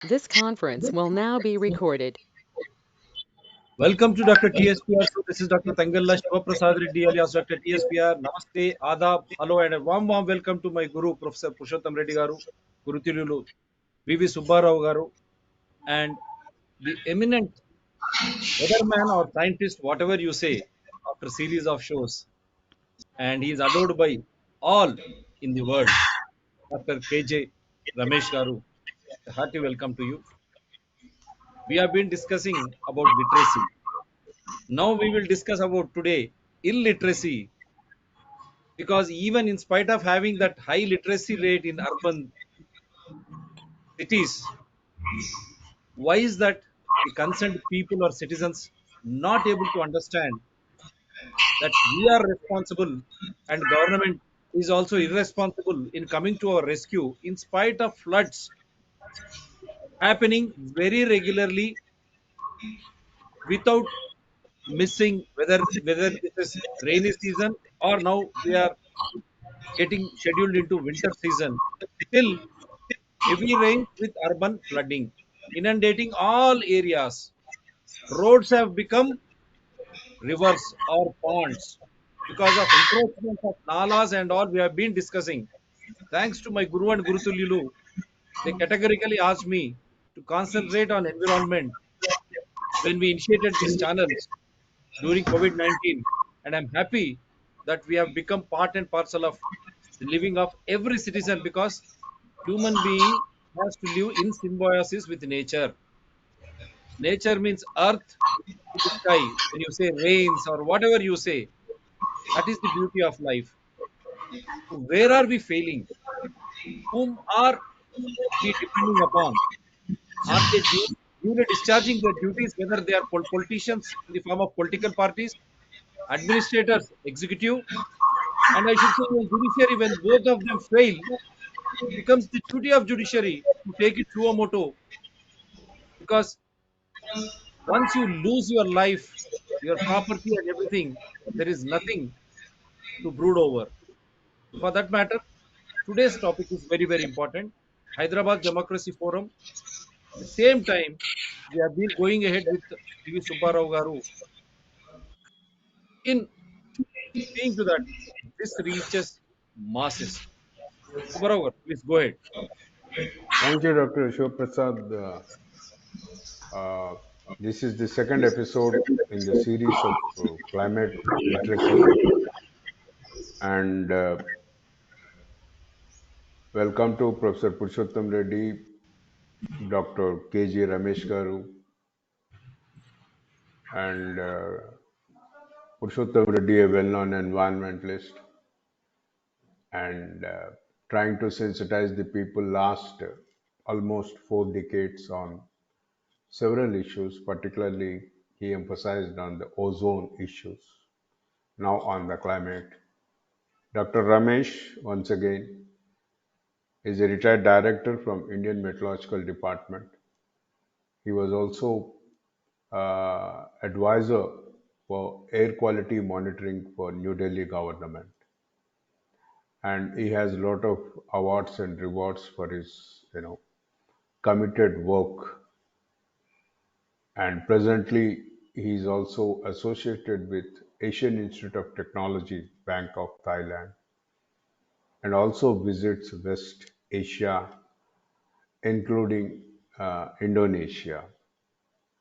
This conference will now be recorded. Welcome to Dr. TSPR. So this is Dr. Tangalla Shivaprasad Reddy alias Dr. TSPR. Namaste, Adab, hello, and a warm welcome to my Guru, Professor Purushottam Reddy Garu, Guru Tirulu, VV Subbarao Garu, and the eminent weatherman or scientist, whatever you say, after series of shows. And he is adored by all in the world. Dr. KJ Ramesh Garu, a hearty welcome to you. We have been discussing about literacy. Now we will discuss about today illiteracy, because even in spite of having that high literacy rate in urban cities, why is that the concerned people or citizens not able to understand that we are responsible and government is also irresponsible in coming to our rescue in spite of floods happening very regularly without missing, whether this is rainy season or now we are getting scheduled into winter season. Still, heavy rains with urban flooding, inundating all areas. Roads have become rivers or ponds because of encroachment of nalas and all we have been discussing. Thanks to my Guru and Guru Tulilu, they categorically asked me to concentrate on environment when we initiated these channels during COVID 19. And I'm happy that we have become part and parcel of the living of every citizen, because human being has to live in symbiosis with nature. Nature means earth to the sky. When you say rains or whatever you say, that is the beauty of life. So where are we failing? Whom are we depending upon? Are they duly discharging their duties, whether they are politicians in the form of political parties, administrators, executive, and I should say even judiciary? When both of them fail, it becomes the duty of judiciary to take it suo moto, because once you lose your life, your property and everything, there is nothing to brood over. For that matter, today's topic is very, very important. Hyderabad Democracy Forum. At the same time, we have been going ahead with TV Subbarao Garu in seeing to that this reaches masses. Subbarao Garu, please go ahead. Thank you, Dr. Shivaprasad. Uh, this is the second episode in the series of climate literacy, and welcome to Professor Purushottam Reddy, Dr. KG Ramesh Garu, and Purushottam Reddy, a well-known environmentalist, and trying to sensitize the people last almost 4 decades on several issues. Particularly, he emphasized on the ozone issues, now on the climate. Dr. Ramesh, once again, is a retired director from Indian Meteorological Department. He was also advisor for air quality monitoring for New Delhi government, and he has a lot of awards and rewards for his, committed work. And presently, he is also associated with Asian Institute of Technology, Bangkok, Thailand, and also visits West Asia, including Indonesia,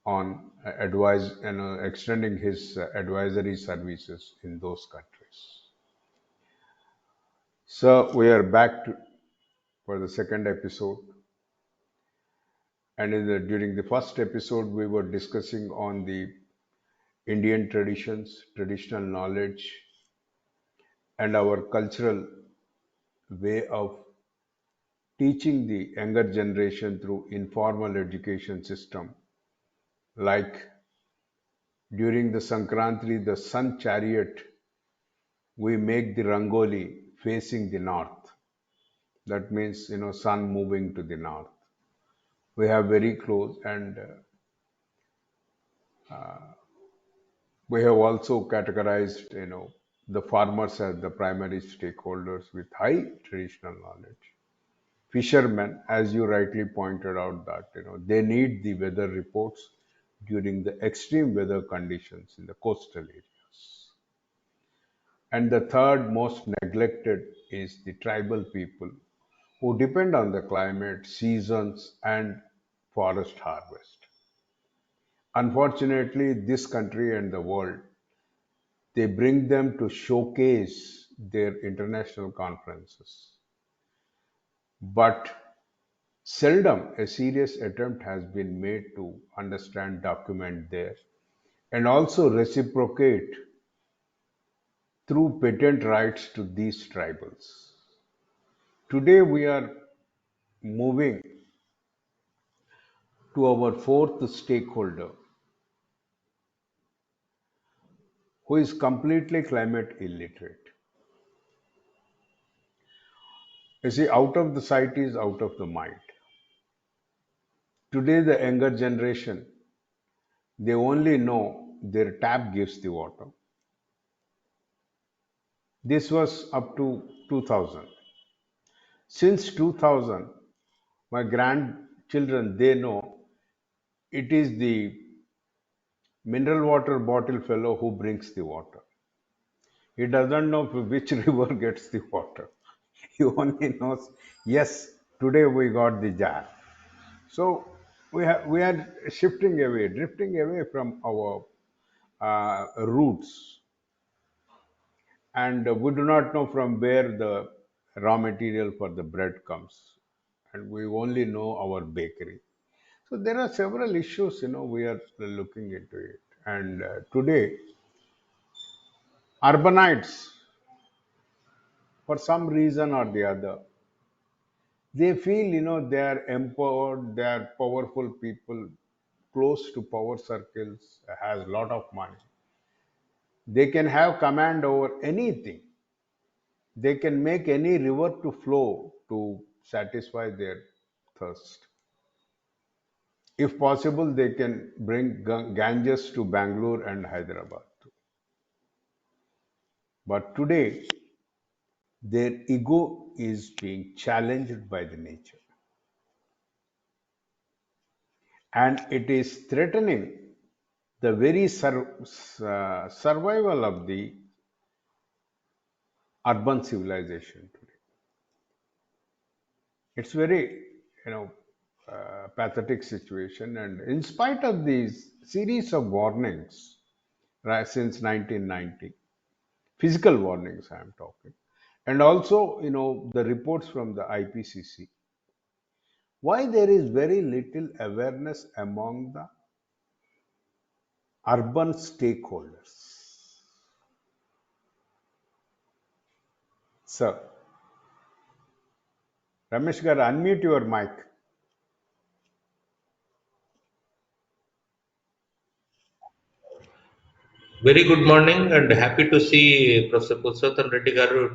on advise and extending his advisory services in those countries. So we are back for the second episode, and during the first episode, we were discussing on the Indian traditions, traditional knowledge, and our cultural way of teaching the younger generation through informal education system, like during the Sankranti, the sun chariot, we make the rangoli facing the north. That means, sun moving to the north. We have very close, and we have also categorized, the farmers as the primary stakeholders with high traditional knowledge. Fishermen, as you rightly pointed out, that they need the weather reports during the extreme weather conditions in the coastal areas. And the third most neglected is the tribal people who depend on the climate, seasons, and forest harvest. Unfortunately, this country and the world, they bring them to showcase their international conferences. But seldom a serious attempt has been made to understand, document there, and also reciprocate through patent rights to these tribals. Today, we are moving to our fourth stakeholder, who is completely climate illiterate. You see, out of the sight is out of the mind. Today, the younger generation, they only know their tap gives the water. This was up to 2000. Since 2000, my grandchildren, they know it is the mineral water bottle fellow who brings the water. He doesn't know which river gets the water. He only knows, yes, today we got the jar. So we are shifting away, drifting away from our roots, and we do not know from where the raw material for the bread comes, and we only know our bakery. So there are several issues, we are looking into it, and today urbanites, for some reason or the other, they feel they are empowered, they are powerful people, close to power circles, has a lot of money. They can have command over anything. They can make any river to flow to satisfy their thirst. If possible, they can bring Ganges to Bangalore and Hyderabad too. But today, their ego is being challenged by the nature, and it is threatening the very survival of the urban civilization today. It's very, you know, pathetic situation, and in spite of these series of warnings, right, since 1990, physical warnings I am talking, and also the reports from the IPCC, why there is very little awareness among the urban stakeholders. Sir, Ramesh garu, unmute your mic. Very good morning and happy to see Professor Purushottam Reddy garu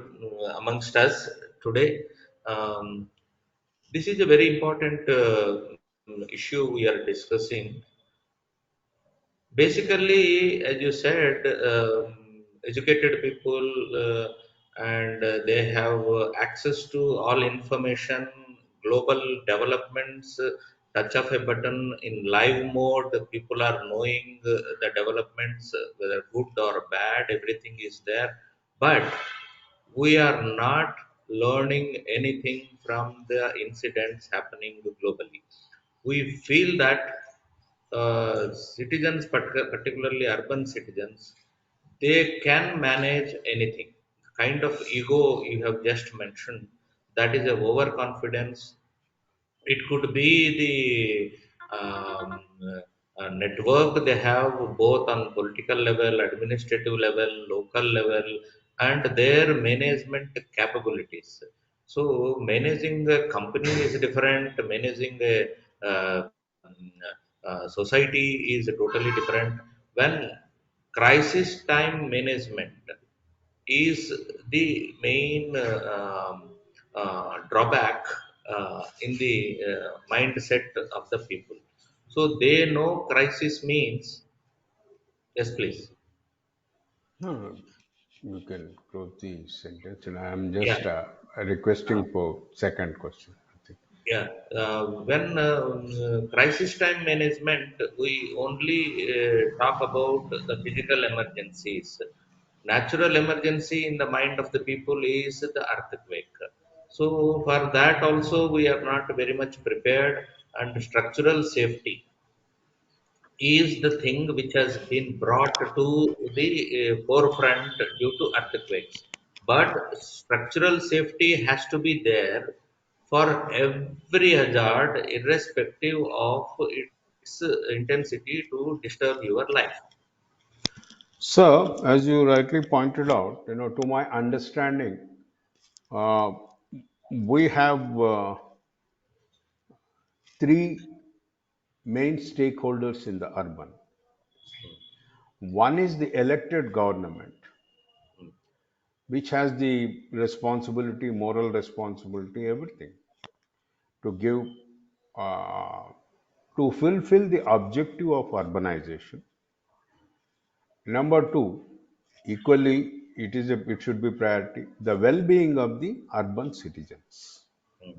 amongst us today. Um, this is a very important issue we are discussing. Basically, as you said, educated people and they have access to all information, global developments, touch of a button in live mode. People are knowing the developments, whether good or bad, everything is there. But we are not learning anything from the incidents happening globally. We feel that citizens, particularly urban citizens, they can manage anything. Kind of ego you have just mentioned, that is a overconfidence. It could be the network they have both on political level, administrative level, local level, and their management capabilities. So managing a company is different. Managing a uh, society is totally different. When crisis time management is the main drawback in the mindset of the people. So they know crisis means, yes, please. No, no, you can close the sentence, and I am Yeah. just requesting for second question. Yeah, when crisis time management, we only talk about the physical emergencies. Natural emergency in the mind of the people is the earthquake. So for that also we are not very much prepared, and structural safety is the thing which has been brought to the forefront due to earthquakes. But structural safety has to be there for every hazard, irrespective of its intensity to disturb your life. So, as you rightly pointed out, to my understanding, uh, we have three main stakeholders in the urban. One is the elected government, which has the responsibility, moral responsibility, everything to give, uh, to fulfill the objective of urbanization. Number two, equally, it should be priority the well-being of the urban citizens. Mm,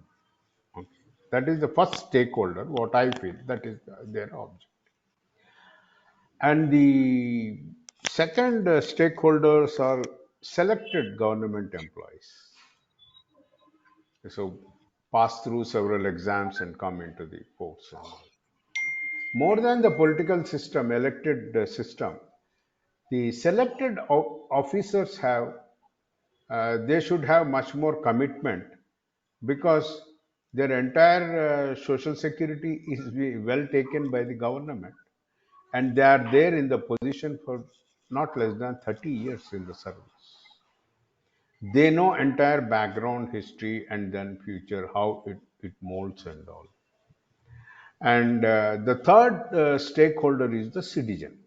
Okay. That is the first stakeholder. What I feel that is their object, and the second stakeholders are selected government employees. So pass through several exams and come into the force and all. More than the political system, elected system, the selected officers have they should have much more commitment because their entire social security is well taken by the government, and they are there in the position for not less than 30 years in the service. They know entire background history and then future how it molds and all. And the third stakeholder is the citizen.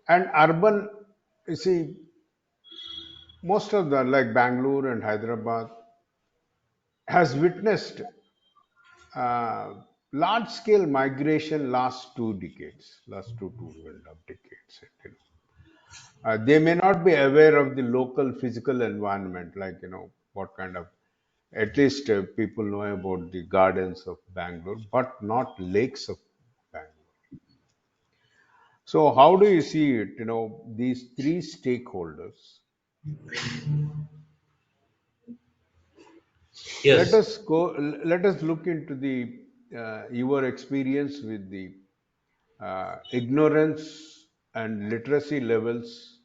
And urban, you see, most of the like Bangalore and Hyderabad has witnessed large scale migration last two and a half decades. They may not be aware of the local physical environment, like, what kind of, at least people know about the gardens of Bangalore, but not lakes of Bangalore. So, how do you see it? These three stakeholders. Let yes. us go. Let us look into the your experience with the ignorance and literacy levels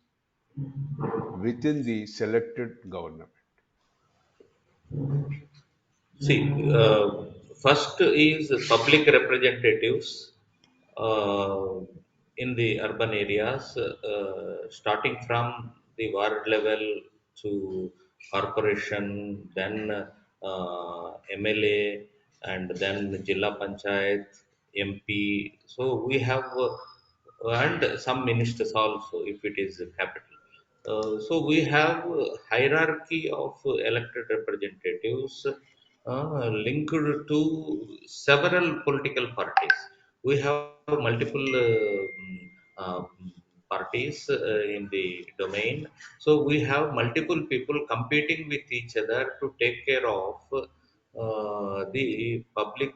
within the selected government. See, first is public representatives uh, in the urban areas, starting from the ward level to corporation, then MLA, and then Jilla Panchayat, MP. So we have, and some ministers also, if it is capital. So we have hierarchy of elected representatives linked to several political parties. We have multiple parties in the domain. So we have multiple people competing with each other to take care of the public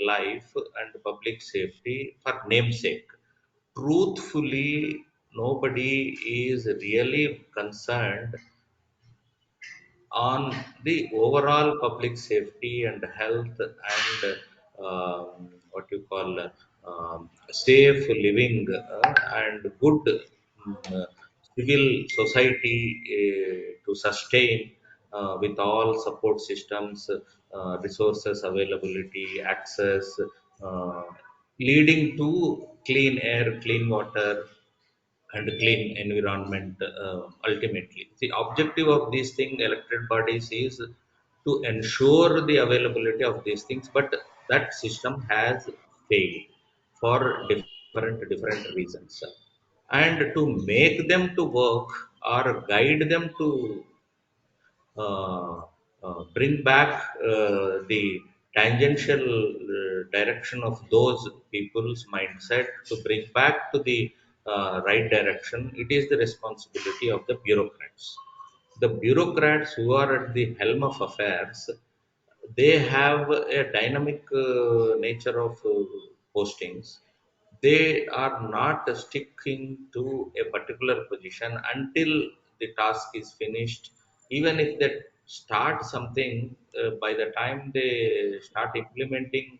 life and public safety for namesake. Truthfully, nobody is really concerned on the overall public safety and health and what you call safe living and good civil society to sustain with all support systems, resources availability, access, uh, leading to clean air, clean water, and clean environment ultimately. The objective of these thing elected bodies is to ensure the availability of these things, but that system has failed for different reasons. And to make them to work or guide them to uh, bring back the tangential direction of those people's mindset, to bring back to the right direction, it is the responsibility of the bureaucrats. The bureaucrats who are at the helm of affairs, they have a dynamic nature of postings. They are not sticking to a particular position until the task is finished. Even if they start something, by the time they start implementing,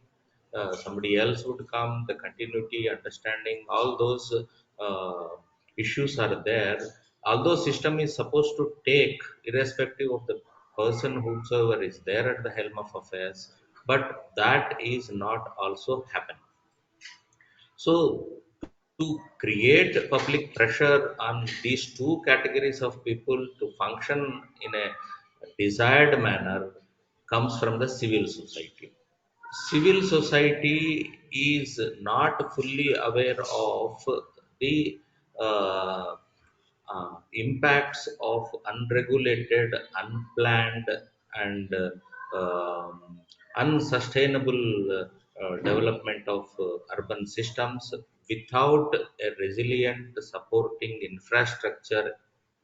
somebody else would come. The continuity, understanding, all those uh, issues are there. Although system is supposed to take, irrespective of the person whomsoever is there at the helm of affairs, but that is not also happening. So, to create public pressure on these two categories of people to function in a desired manner comes from the civil society. Civil society is not fully aware of the uh, impacts of unregulated, unplanned, and unsustainable development of urban systems without a resilient supporting infrastructure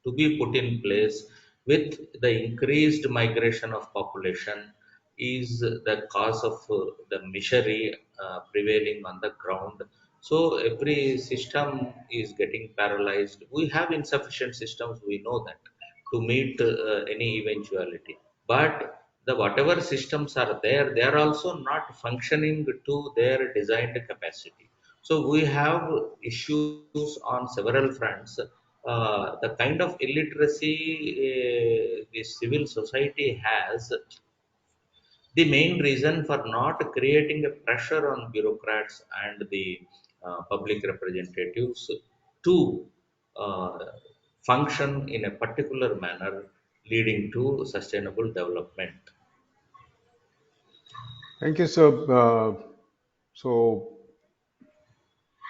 to be put in place. With the increased migration of population is the cause of the misery prevailing on the ground. So every system is getting paralyzed. We have insufficient systems, we know that, to meet any eventuality. But the whatever systems are there, they are also not functioning to their designed capacity. So we have issues on several fronts. The kind of illiteracy the civil society has, the main reason for not creating a pressure on bureaucrats and the public representatives to uh, function in a particular manner leading to sustainable development. Thank you, sir. So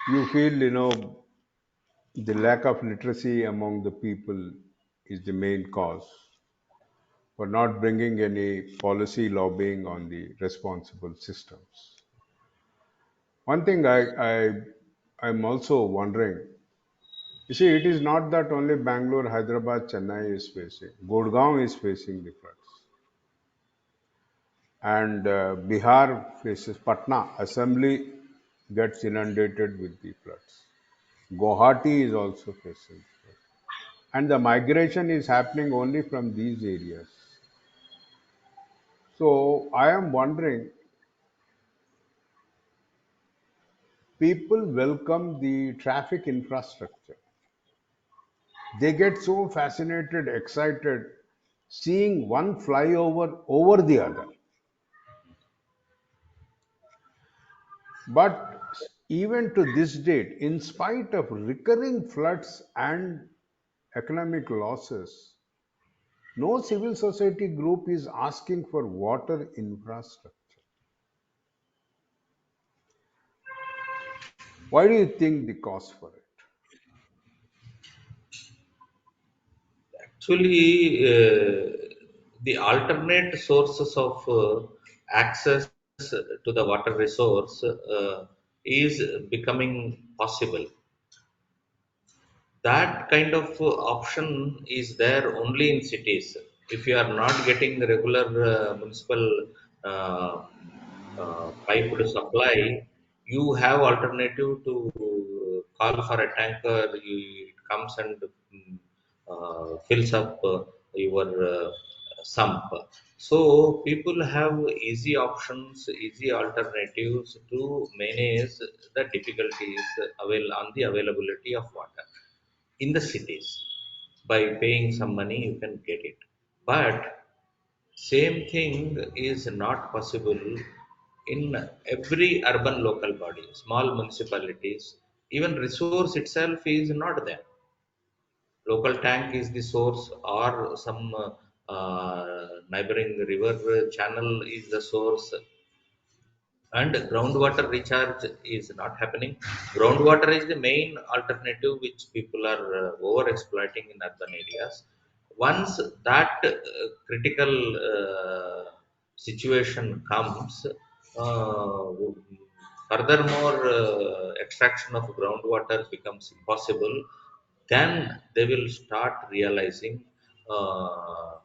you feel, the lack of literacy among the people is the main cause for not bringing any policy lobbying on the responsible systems. One thing I'm also wondering, you see, it is not that only Bangalore, Hyderabad, Chennai is facing. Gurgaon is facing the floods, and Bihar faces Patna. Assembly gets inundated with the floods. Guwahati is also facing floods, and the migration is happening only from these areas. So I am wondering, people welcome the traffic infrastructure. They get so fascinated, excited, seeing one flyover over the other. But even to this date, in spite of recurring floods and economic losses, no civil society group is asking for water infrastructure. Why do you think the cause for it? Actually, the alternate sources of access to the water resource is becoming possible. That kind of option is there only in cities. If you are not getting the regular municipal uh, piped supply, you have alternative to call for a tanker. It comes and fills up your sump. So people have easy options, easy alternatives to manage the difficulties on the availability of water in the cities. By paying some money you can get it, but same thing is not possible in every urban local body, small municipalities. Even resource itself is not there. Local tank is the source, or some neighboring river channel is the source, and groundwater recharge is not happening. Groundwater is the main alternative which people are over exploiting in urban areas. Once that critical situation comes, uh, furthermore extraction of groundwater becomes impossible. Then they will start realizing uh,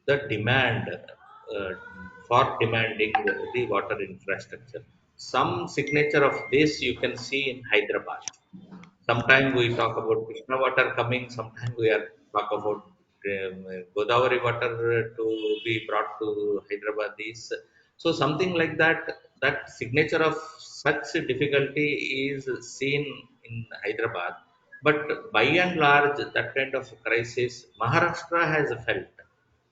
the demand uh, for demanding the water infrastructure. Some signature of this you can see in Hyderabad. Sometimes we talk about Krishna water coming, sometimes we are talk about Godavari water to be brought to Hyderabad. So something like that, that signature of such difficulty is seen in Hyderabad. But by and large, that kind of crisis, Maharashtra has felt.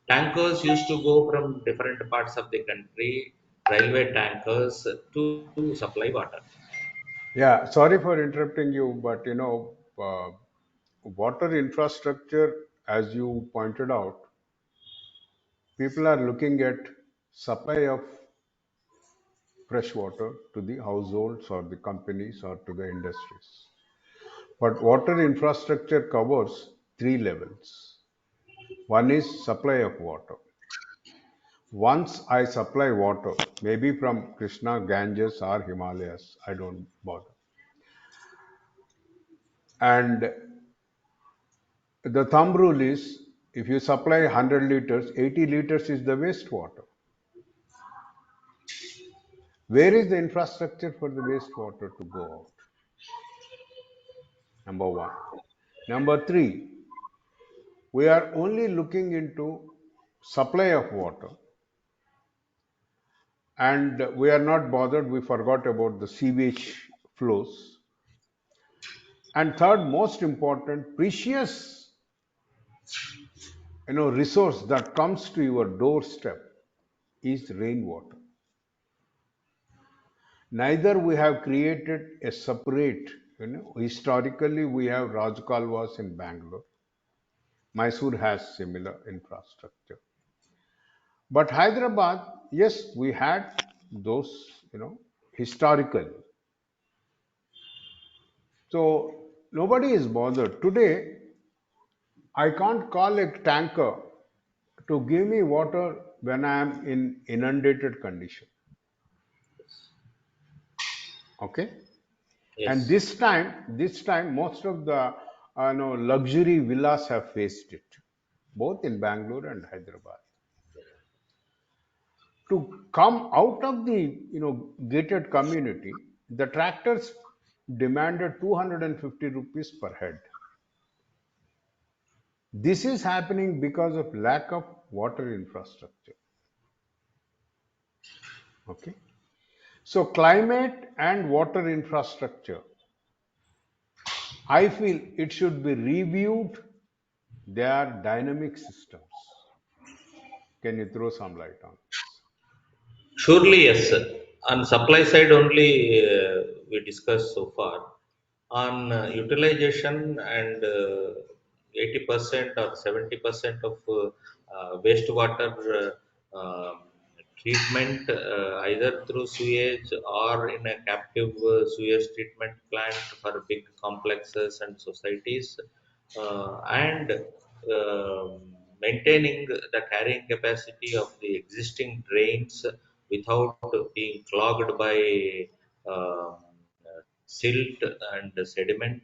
Tankers used to go from different parts of the country, railway tankers, to supply water. Yeah, sorry for interrupting you, but water infrastructure, as you pointed out, people are looking at supply of fresh water to the households or the companies or to the industries. But water infrastructure covers three levels. One is supply of water. Once I supply water, maybe from Krishna, Ganges, or Himalayas, I don't bother. And the thumb rule is if you supply 100 liters, 80 liters is the wastewater. Where is the infrastructure for the wastewater to go out? Number one. Number three, we are only looking into supply of water and we are not bothered, we forgot about the sewage flows. And third, most important, precious resource that comes to your doorstep is rainwater. Neither we have created a separate, historically we have Rajkalwas in Bangalore. Mysore has similar infrastructure. But Hyderabad, yes, we had those, historical. So nobody is bothered. Today, I can't call a tanker to give me water when I am in inundated condition. Okay? And Yes. this time, most of the luxury villas have faced it, both in Bangalore and Hyderabad. To come out of the gated community, the tractors demanded 250 rupees per head. This is happening because of lack of water infrastructure. Okay, so climate and water infrastructure, I feel it should be reviewed. They are dynamic systems. Can you throw some light on this? Surely, yes. On supply side only, we discussed so far. On utilization and 80% or 70% of wastewater treatment, either through sewage or in a captive sewage treatment plant for big complexes and societies, and maintaining the carrying capacity of the existing drains without being clogged by um, silt and sediment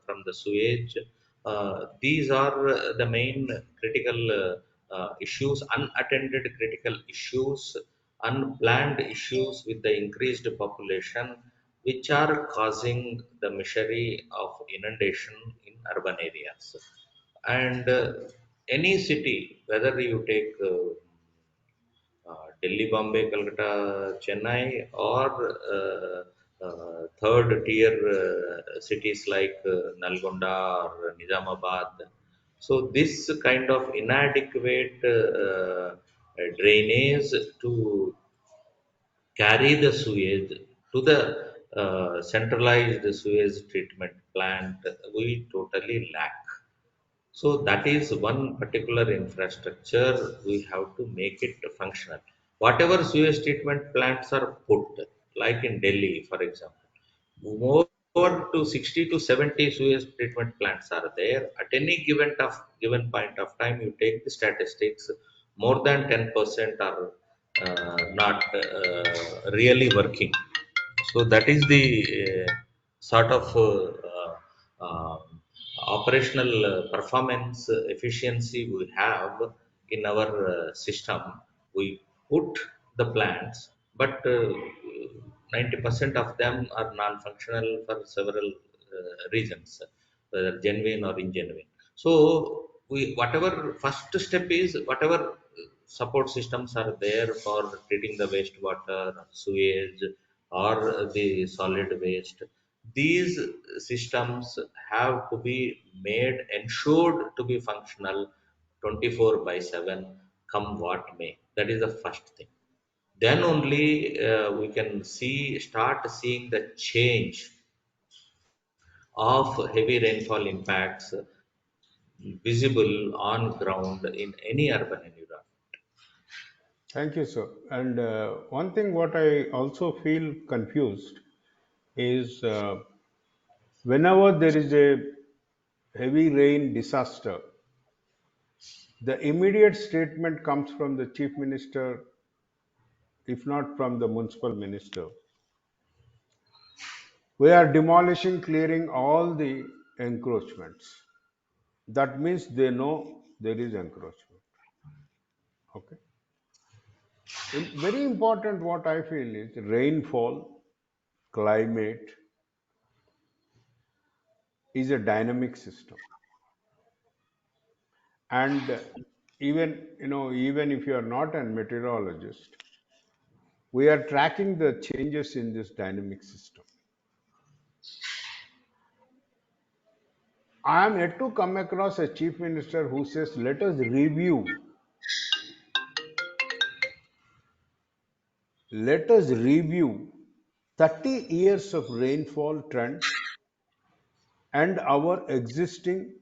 from the sewage. These are the main critical issues, unattended critical issues, unplanned issues with the increased population, which are causing the misery of inundation in urban areas. And any city, whether you take Delhi, Bombay, Calcutta, Chennai, or third tier cities like Nalgonda or Nizamabad. So this kind of inadequate drainage to carry the sewage to the centralized sewage treatment plant, we totally lack. So that is one particular infrastructure we have to make it functional. Whatever sewage treatment plants are put, like in Delhi, for example, more to 60 to 70 sewage treatment plants are there. At any given point of time, you take the statistics, more than 10% are not really working. So that is the sort of operational performance efficiency we have in our system. We put the plants, but 90% of them are non-functional for several reasons, whether genuine or ingenuine. So whatever first step is, whatever support systems are there for treating the wastewater, sewage, or the solid waste, these systems have to be made, ensured to be functional 24 by 7, come what may. That is the first thing. Then only we can start seeing the change of heavy rainfall impacts visible on ground in any urban environment. Thank you, sir. And one thing what I also feel confused is whenever there is a heavy rain disaster, the immediate statement comes from the chief minister, if not from the municipal minister. We are demolishing, clearing all the encroachments. That means they know there is encroachment. Okay. Very important what I feel is rainfall, climate is a dynamic system. And even if you are not a meteorologist, we are tracking the changes in this dynamic system. I am yet to come across a chief minister who says, let us review 30 years of rainfall trend and our existing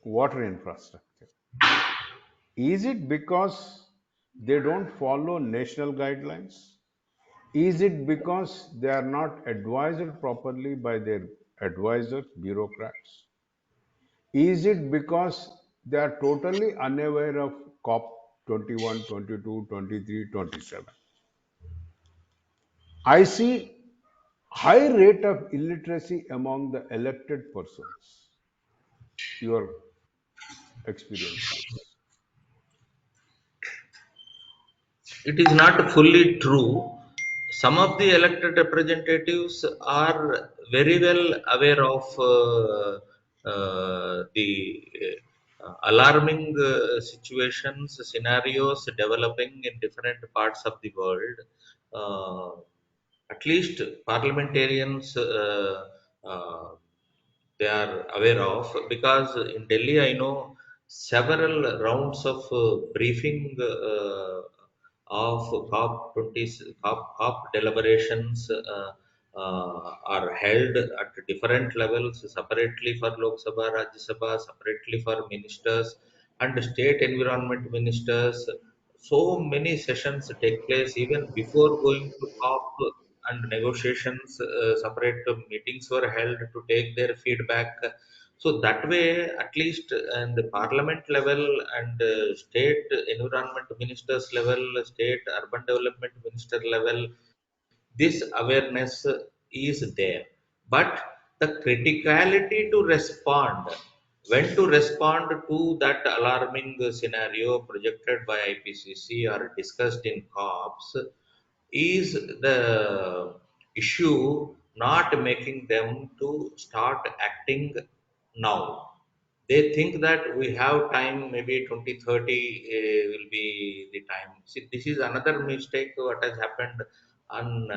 water infrastructure. Is it because they don't follow national guidelines? Is it because they are not advised properly by their advisors, bureaucrats? Is it because they are totally unaware of COP 21, 22, 23, 27? I see high rate of illiteracy among the elected persons. Your experience, please. It is not fully true. Some of the elected representatives are very well aware of the alarming situations, scenarios developing in different parts of the world. Uh, at least parliamentarians uh, they are aware of, because in Delhi I know several rounds of briefing of COP deliberations are held at different levels, separately for Lok Sabha, Rajya Sabha, separately for ministers and state environment ministers. So many sessions take place even before going to COP, and negotiations, separate meetings were held to take their feedback. So that way, at least in the parliament level and state environment ministers level, state urban development minister level, this awareness is there. But the criticality to respond, when to respond to that alarming scenario projected by IPCC or discussed in COPs, is the issue not making them to start acting now. They think that we have time, maybe 2030 will be the time. See, this is another mistake what has happened on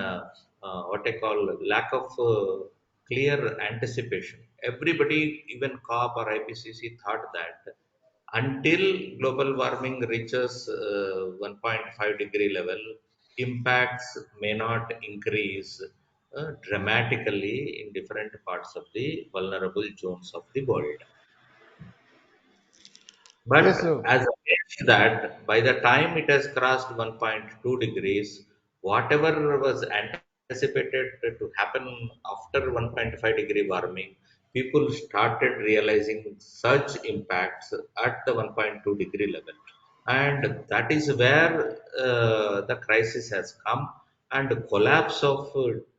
what I call lack of clear anticipation. Everybody, even COP or IPCC, thought that until global warming reaches 1.5 degree level, impacts may not increase dramatically in different parts of the vulnerable zones of the world. Yes, But sir. as against that, by the time it has crossed 1.2 degrees, whatever was anticipated to happen after 1.5-degree warming, people started realizing such impacts at the 1.2-degree level. And that is where the crisis has come, and the collapse of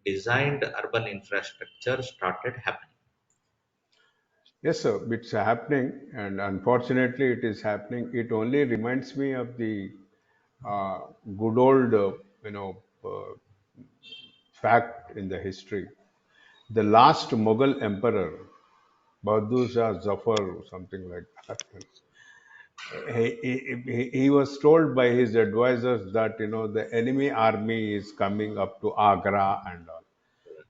designed urban infrastructure started happening. Yes, sir. It's happening, and unfortunately, it is happening. It only reminds me of the uh, good old, fact in the history. The last Mughal emperor, Bahadur Shah Zafar, or something like that, he was told by his advisors that the enemy army is coming up to Agra and all.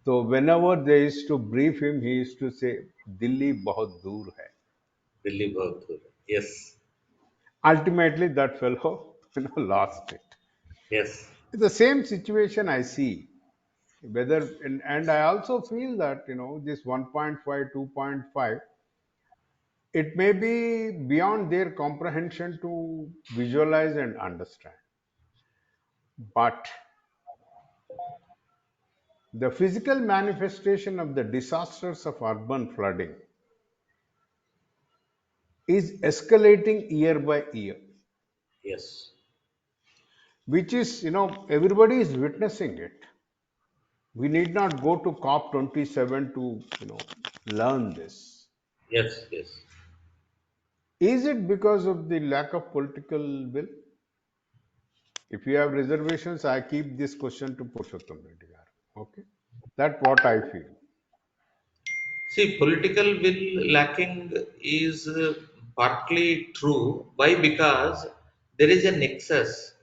So whenever they used to brief him, he used to say, "Delhi bahut dur hai." Delhi Bahadur. Yes, Ultimately, that fellow lost it. yes, It's the same situation I see. Whether and I also feel that this 1.5, 2.5, it may be beyond their comprehension to visualize and understand. But the physical manifestation of the disasters of urban flooding is escalating year by year, yes, which is, everybody is witnessing it. We need not go to COP27 to, learn this. yes, yes. Is it because of the lack of political will? If you have reservations, I keep this question to Purushottam Reddy garu. Okay, that's what I feel. See, political will lacking is partly true. Why? Because there is a nexus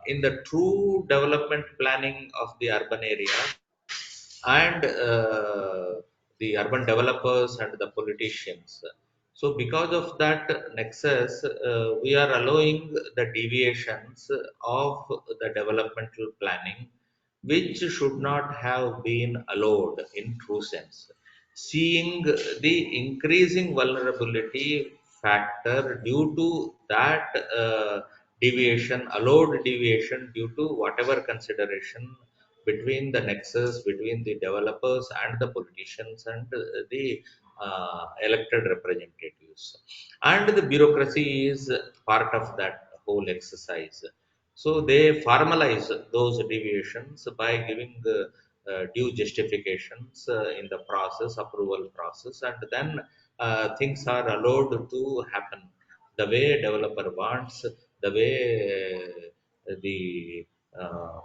in the true development planning of the urban area and the urban developers and the politicians. So, because of that nexus, we are allowing the deviations of the developmental planning, which should not have been allowed in true sense. Seeing the increasing vulnerability factor due to that allowed deviation due to whatever consideration between the nexus between the developers and the politicians and the elected representatives. And the bureaucracy is part of that whole exercise. So they formalize those deviations by giving due justifications in the process, approval process, and then things are allowed to happen the way developer wants, the way the uh,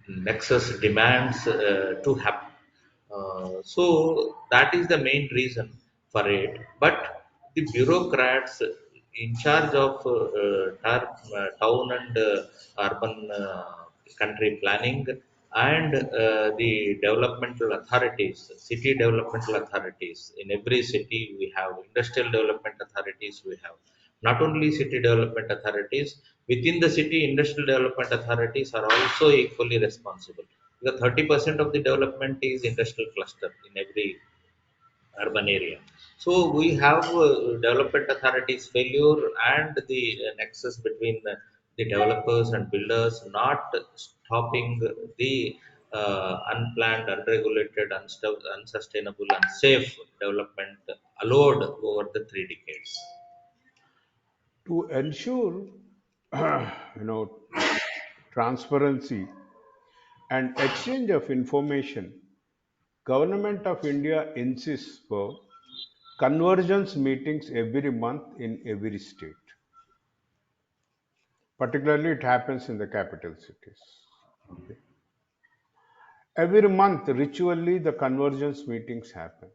nexus demands to happen. So that is the main reason for it. But the bureaucrats in charge of town and urban country planning and the developmental authorities, city developmental authorities. In every city, we have industrial development authorities. We have not only city development authorities, within the city, industrial development authorities are also equally responsible. Because 30% of the development is industrial cluster in every urban area. So we have development authorities failure and the nexus between the developers and builders not stopping the unplanned, unregulated, unsustainable, unsafe development allowed over the 3 decades. To ensure, you know, transparency and exchange of information, Government of India insists for convergence meetings every month in every state. Particularly, it happens in the capital cities. Okay. Every month, ritually, the convergence meetings happen.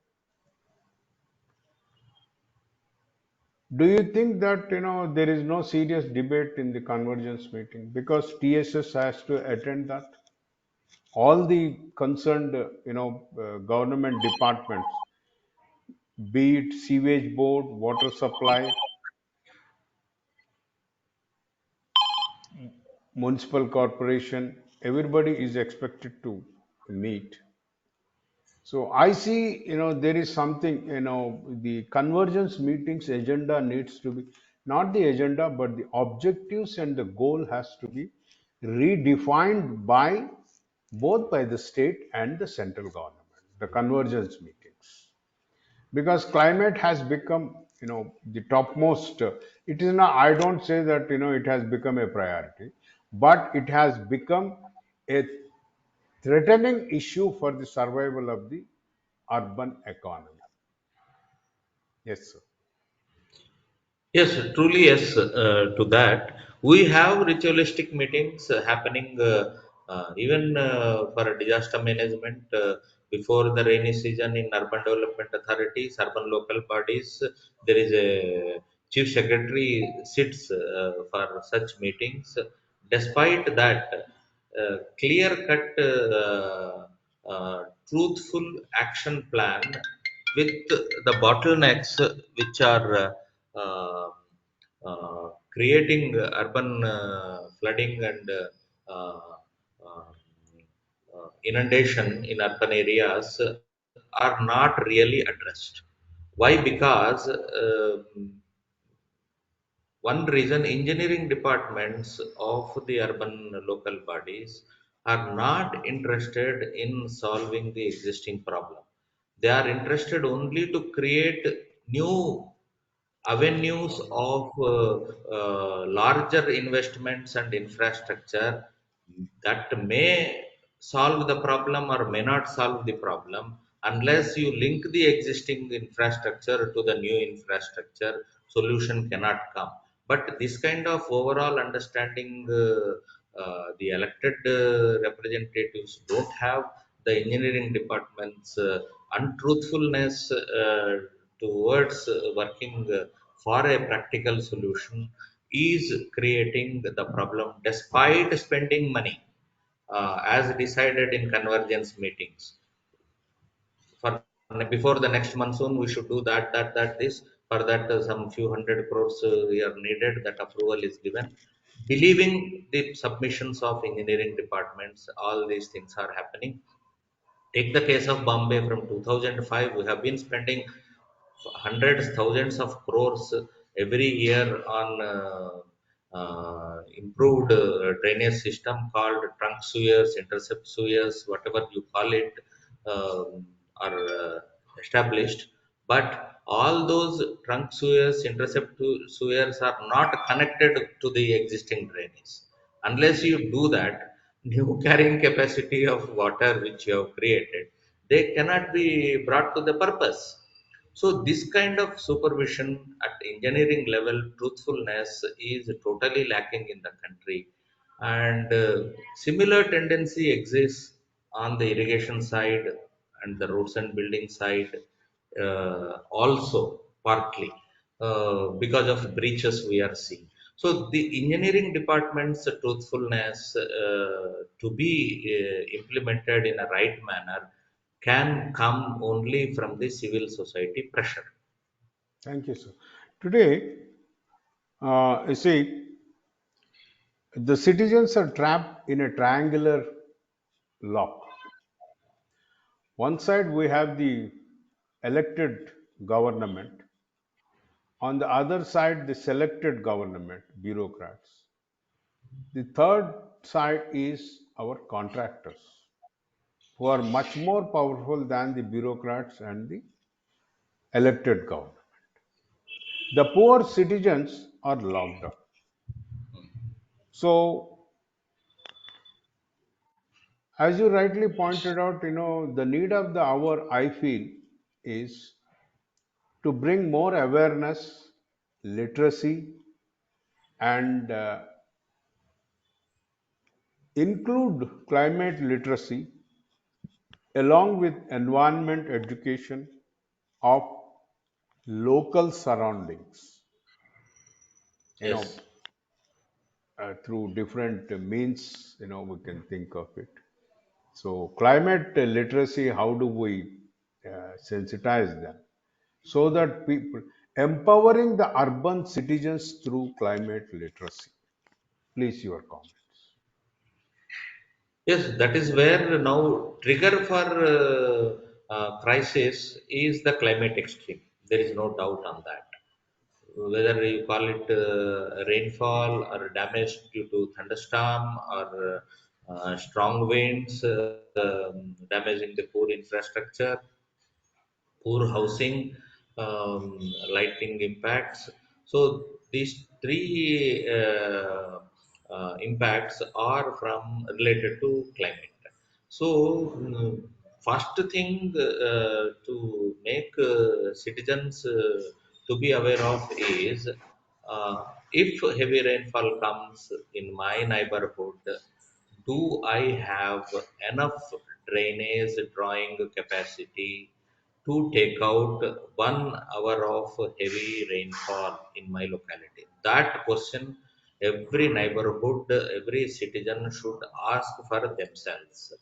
Do you think that there is no serious debate in the convergence meeting because TSS has to attend that? All the concerned, government departments, be it sewage board, water supply, municipal corporation, everybody is expected to meet. So I see, there is something, the convergence meetings agenda needs to be not the agenda, but the objectives and the goal has to be redefined by both by the state and the central government, the convergence meetings. Because climate has become, the topmost. It is not. I don't say that it has become a priority, but it has become a threatening issue for the survival of the urban economy. Yes, sir. Yes, truly, yes, to that. We have ritualistic meetings happening even for disaster management before the rainy season in urban development authorities, urban local bodies. There is a chief secretary sits for such meetings. Despite that, clear-cut, truthful action plan with the bottlenecks which are creating urban flooding and uh, inundation in urban areas are not really addressed. Why? Because one reason engineering departments of the urban local bodies are not interested in solving the existing problem. They are interested only to create new avenues of larger investments and infrastructure that may solve the problem or may not solve the problem. Unless you link the existing infrastructure to the new infrastructure, solution cannot come. But this kind of overall understanding, the elected representatives don't have. The engineering department's untruthfulness towards working for a practical solution is creating the problem despite spending money as decided in convergence meetings. For before the next monsoon, we should do that this. For that, some few hundred crores are needed. That approval is given. Believing the submissions of engineering departments, all these things are happening. Take the case of Bombay from 2005. We have been spending hundreds, thousands of crores every year on improved drainage system called trunk sewers, intercept sewers, whatever you call it, are established. But all those trunk sewers, intercept sewers are not connected to the existing drainage. Unless you do that, new carrying capacity of water which you have created, they cannot be brought to the purpose. So this kind of supervision at engineering level, truthfulness is totally lacking in the country, and similar tendency exists on the irrigation side and the roads and building side also partly because of breaches we are seeing. So the engineering department's truthfulness to be implemented in a right manner can come only from the civil society pressure. Thank you, sir. Today, you see, the citizens are trapped in a triangular lock. One side, we have the elected government. On the other side, the selected government, bureaucrats. The third side is our contractors, who are much more powerful than the bureaucrats and the elected government. The poor citizens are locked up. So, as you rightly pointed out, the need of the hour, I feel, is to bring more awareness, literacy, and include climate literacy along with environment education of local surroundings, you know, Yes. through different means, we can think of it. So, climate literacy, how do we sensitize them? So that people, empowering the urban citizens through climate literacy. Please, your comments. Yes, that is where now trigger for crisis is the climate extreme. There is no doubt on that. Whether you call it rainfall or damage due to thunderstorm or strong winds damaging the poor infrastructure, poor housing, lighting impacts. So these three impacts are from related to climate. So first thing to make citizens to be aware of is If heavy rainfall comes in my neighborhood, do I have enough drainage drawing capacity to take out 1 hour of heavy rainfall in my locality? That question every neighborhood, every citizen should ask for themselves.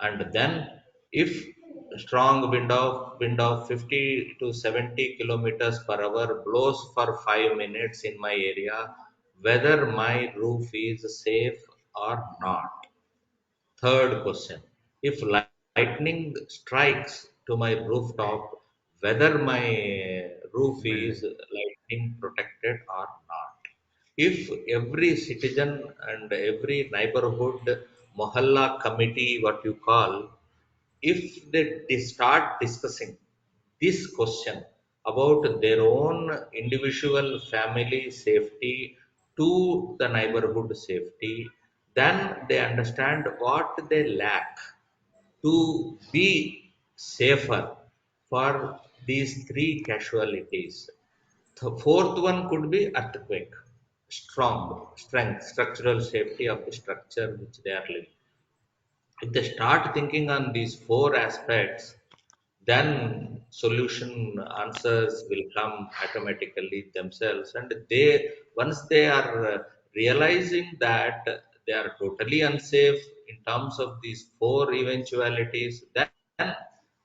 And then, if strong wind of 50 to 70 kilometers per hour blows for 5 minutes in my area, whether my roof is safe or not. Third question, if lightning strikes to my rooftop, whether my roof is building. lightning protected or not. If every citizen and every neighborhood mohalla committee, what you call, if they start discussing this question about their own individual family safety to the neighborhood safety, then they understand what they lack to be safer for these three casualties. The fourth one could be earthquake, strength, structural safety of the structure which they are living. If they start thinking on these four aspects, then solution answers will come automatically themselves. And they, once they are realizing that they are totally unsafe in terms of these four eventualities, then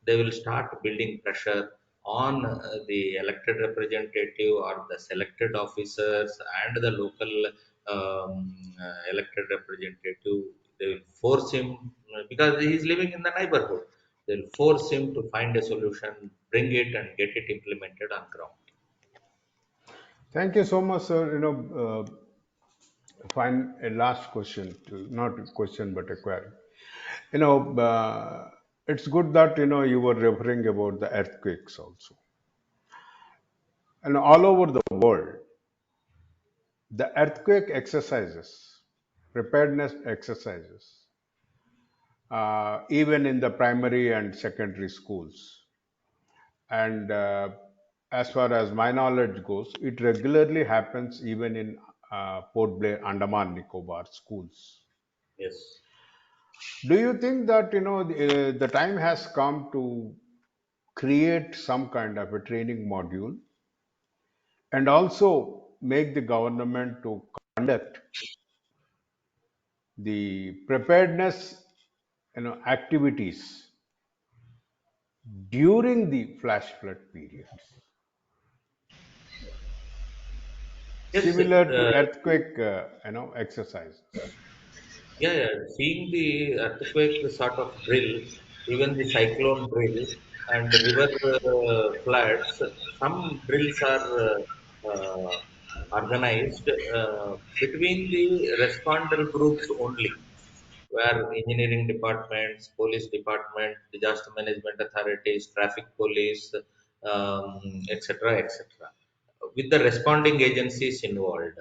they will start building pressure on the elected representative or the selected officers and the local elected representative. They will force him, because he is living in the neighborhood, they'll force him to find a solution, bring it, and get it implemented on ground. Thank you so much, sir. Find a last question, not a question but a query. You know, it's good that you were referring about the earthquakes also, and all over the world, the earthquake exercises, preparedness exercises, even in the primary and secondary schools, and as far as my knowledge goes, it regularly happens even in Port Blair, Andaman Nicobar schools. Yes. Do you think that the time has come to create some kind of a training module and also make the government to conduct the preparedness activities during the flash flood periods, Yes, similar to earthquake exercises? yeah, yeah. Seeing the earthquake sort of drill, even the cyclone drill and river floods, some drills are organized between the responder groups only, where engineering departments, police department, disaster management authorities, traffic police, etc., etc., with the responding agencies involved.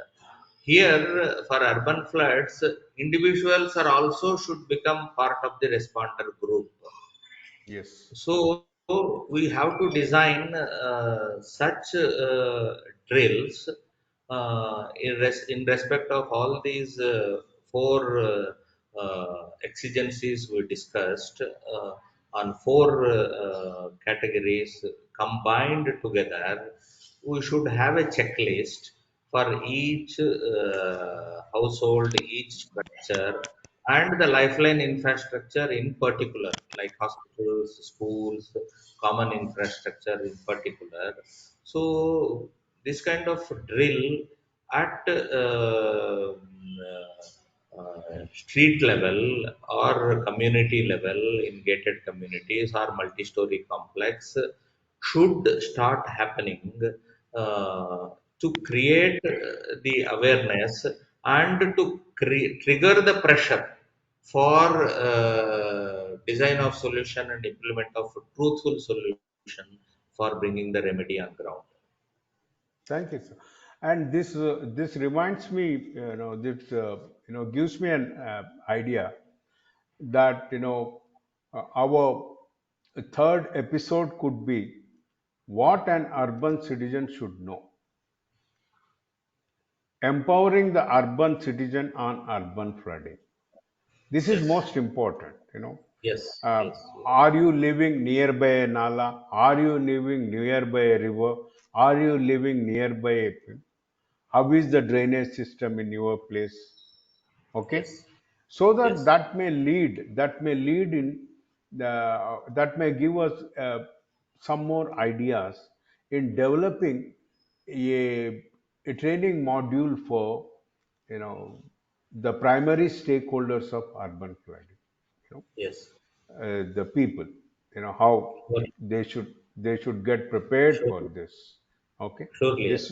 Here, for urban floods, individuals are also should become part of the responder group. Yes. So we have to design such drills in respect of all these four exigencies we discussed on four categories combined together. We should have a checklist for each household, each structure, and the lifeline infrastructure in particular, like hospitals, schools, common infrastructure in particular. So, this kind of drill at street level or community level in gated communities or multi-story complex should start happening uh, to create the awareness and to trigger the pressure for design of solution and implement of truthful solution for bringing the remedy on ground. Thank you, sir. And this reminds me, this gives me an idea that our third episode could be what an urban citizen should know. empowering the urban citizen on urban flooding. This is Yes. most important, Yes. Uh, Yes. are you living nearby a nala? Are you living nearby a river? Are you living nearby a... How is the drainage system in your place? Okay, Yes. so that Yes. that may lead in that may give us some more ideas in developing a, a training module for you know the primary stakeholders of urban planning, you know Yes. the people, how Well, they should get prepared for surely. this. Okay, Surely. Yes.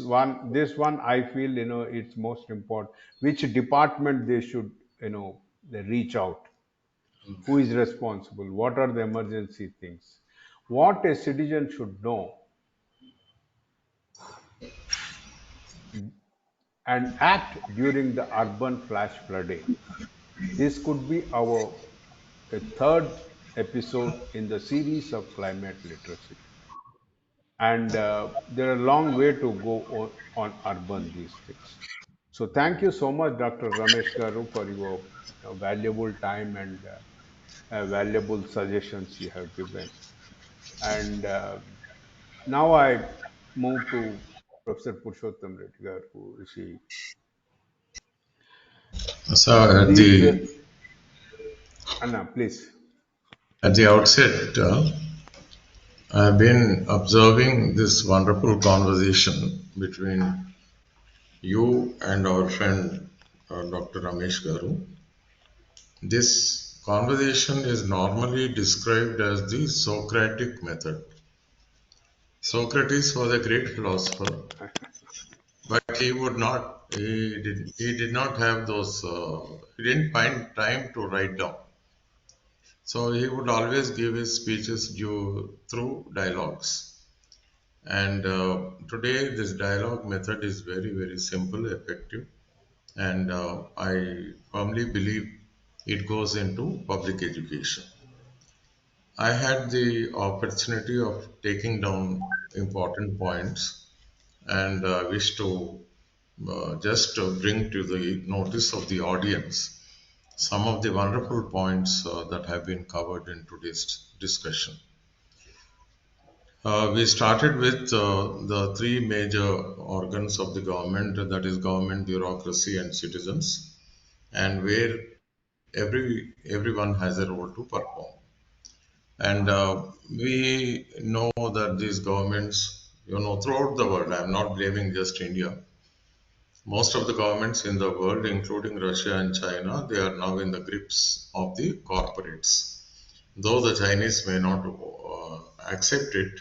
this one I feel it's most important. Which department they should they reach out, who is responsible, what are the emergency things, what a citizen should know and act during the urban flash flooding. This could be our a third episode in the series of climate literacy. And there are a long way to go on urban these things. So thank you so much, Dr. Ramesh Garu, for your valuable time and valuable suggestions you have given. And now I move to Professor Purushottam Reddy Garu, who is So these Anna, please. at the outset, I've been observing this wonderful conversation between you and our friend Dr. Ramesh Garu. This conversation is normally described as the Socratic method. Socrates was a great philosopher, but he did not have those, he didn't find time to write down. So he would always give his speeches through dialogues. And today, this dialogue method is very, very simple, effective, and I firmly believe it goes into public education. I had the opportunity of taking down important points and wish to just bring to the notice of the audience some of the wonderful points that have been covered in today's discussion. We started with the three major organs of the government, that is government, bureaucracy, and citizens, and where everyone has a role to perform. And we know that these governments, throughout the world, I'm not blaming just India. Most of the governments in the world, including Russia and China, they are now in the grips of the corporates. Though the Chinese may not accept it,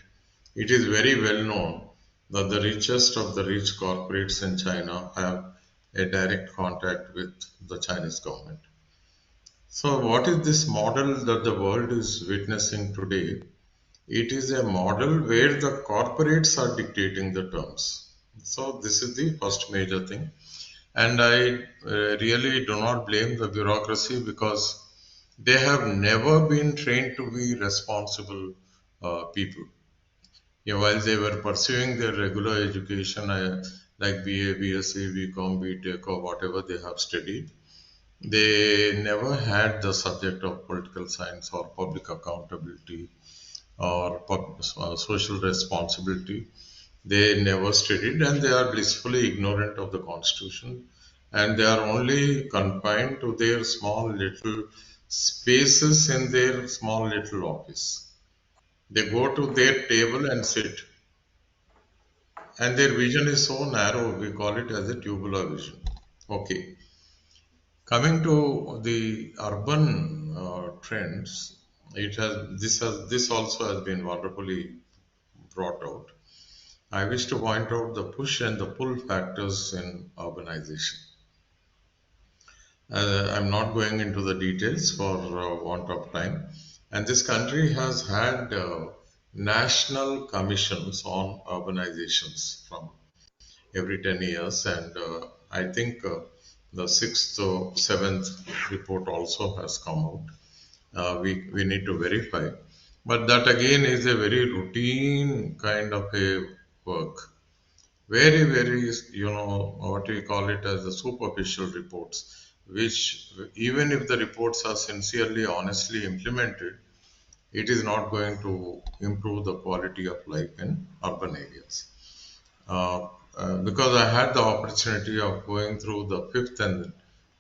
it is very well known that the richest of the rich corporates in China have a direct contact with the Chinese government. So, what is this model that the world is witnessing today? It is a model where the corporates are dictating the terms. So, this is the first major thing. And I really do not blame the bureaucracy because they have never been trained to be responsible people. While they were pursuing their regular education, like BA, BSc, BCom, BTech, or whatever they have studied, they never had the subject of political science or public accountability or social responsibility. They never studied and they are blissfully ignorant of the constitution, and they are only confined to their small little spaces in their small little office. They go to their table and sit, and their vision is so narrow, we call it as a tubular vision. Okay, coming to the urban trends, this also has been wonderfully brought out. I wish to point out the push and the pull factors in urbanization. I'm not going into the details for want of time. And this country has had national commissions on urbanizations from every 10 years. And I think the sixth or seventh report also has come out. We need to verify. But that again is a very routine kind of a work. very, very, what we call it as the superficial reports, which even if the reports are sincerely, honestly implemented, it is not going to improve the quality of life in urban areas. Because I had the opportunity of going through the fifth and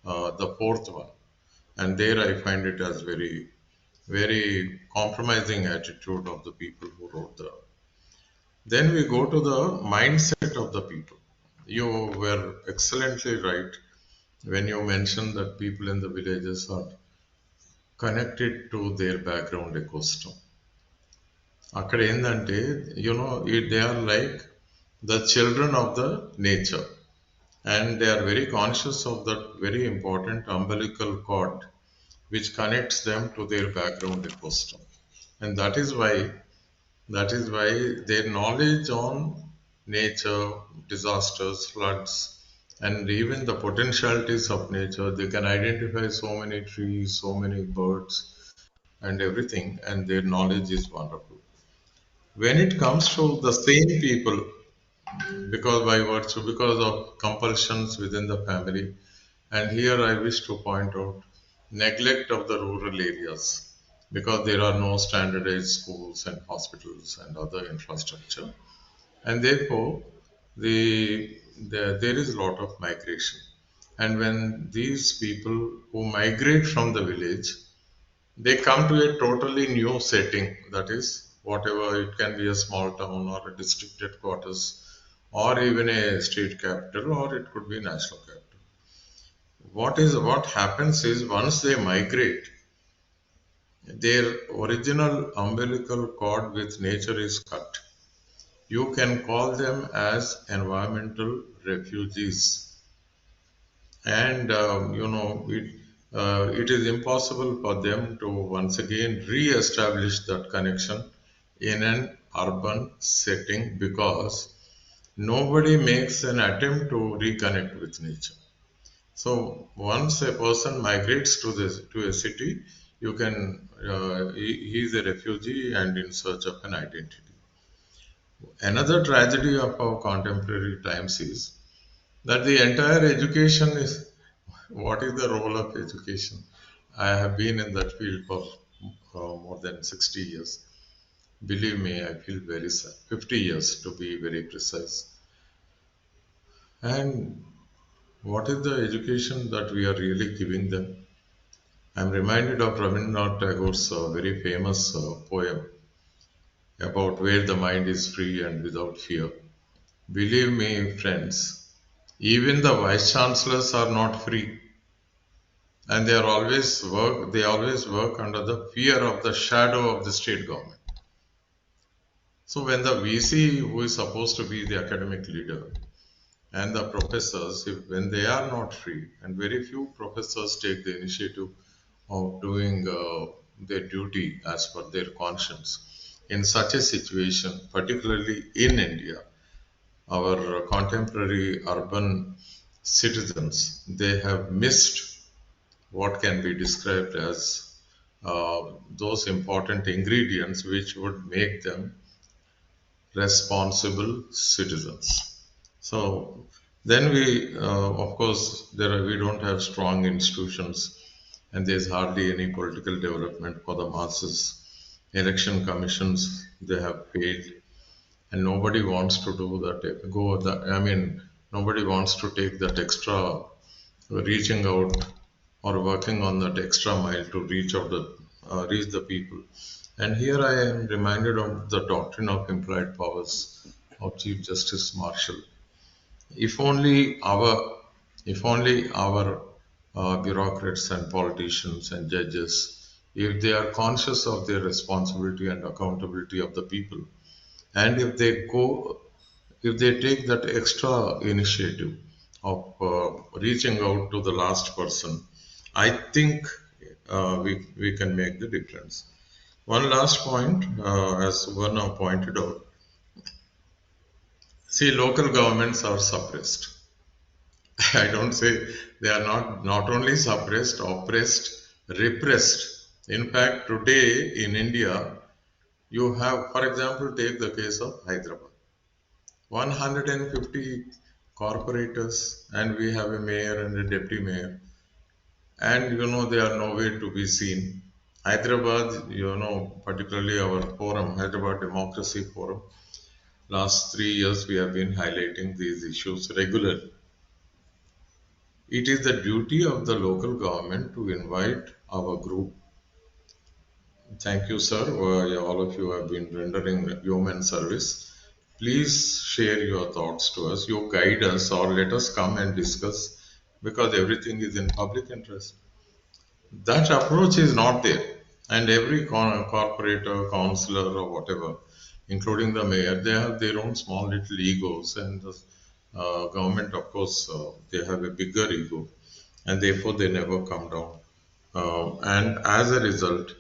the fourth one, and there I find it as very, very compromising attitude of the people who wrote the. Then we go to the mindset of the people. You were excellently right when you mentioned that people in the villages are connected to their background ecosystem. అక్కడ ఏంటంటే they are like the children of the nature, and they are very conscious of that very important umbilical cord which connects them to their background ecosystem. And that is why their knowledge on nature, disasters, floods, and even the potentialities of nature, they can identify so many trees, so many birds, and everything, and their knowledge is wonderful. When it comes to the same people, because of compulsions within the family, and here I wish to point out neglect of the rural areas, because there are no standardized schools and hospitals and other infrastructure, and therefore there is a lot of migration. And when these people who migrate from the village, they come to a totally new setting, that is, whatever, it can be a small town or a district headquarters or even a state capital, or it could be national capital. What happens is, once they migrate, their original umbilical cord with nature is cut. You can call them as environmental refugees. And it is impossible for them to once again re-establish that connection in an urban setting, because nobody makes an attempt to reconnect with nature. So once a person migrates to a city, he is a refugee and in search of an identity. Another tragedy of our contemporary times is that the entire education is, what is the role of education? I have been in that field for more than 60 years. Believe me, I feel very sad. 50 years to be very precise. And what is the education that we are really giving them? I'm reminded of Rabindranath Tagore's very famous poem about where the mind is free and without fear. Believe me, friends, even the vice chancellors are not free, and they always work under the fear of the shadow of the state government. So when the VC, who is supposed to be the academic leader, and the professors, when they are not free, and very few professors take the initiative of doing their duty as per their conscience, in such a situation, particularly in India, our contemporary urban citizens, they have missed what can be described as those important ingredients which would make them responsible citizens. So then of course, we don't have strong institutions, and there's hardly any political development for the masses. Election commissions, they have failed, and nobody wants to do that. Nobody wants to take that extra reaching out or working on that extra mile to reach the people. And here I am reminded of the doctrine of implied powers of Chief Justice Marshall. If only our bureaucrats and politicians and judges, if they are conscious of their responsibility and accountability of the people, and if they take that extra initiative of reaching out to the last person, I think we can make the difference. One last point, as Suvarna pointed out, see, local governments are suppressed. I don't say they are not only suppressed, oppressed, repressed. In fact, today in India, you have, for example, take the case of Hyderabad. 150 corporators, and we have a mayor and a deputy mayor, and they are nowhere to be seen. Hyderabad, particularly our forum, Hyderabad Democracy Forum, last 3 years we have been highlighting these issues regularly. It is the duty of the local government to invite our group. Thank you, sir. All of you have been rendering human service. Please share your thoughts to us. You guide us or let us come and discuss because everything is in public interest. That approach is not there. And every corporator, councillor, or whatever, including the mayor, they have their own small little egos. And the government, of course, they have a bigger ego. And therefore, they never come down. And as a result,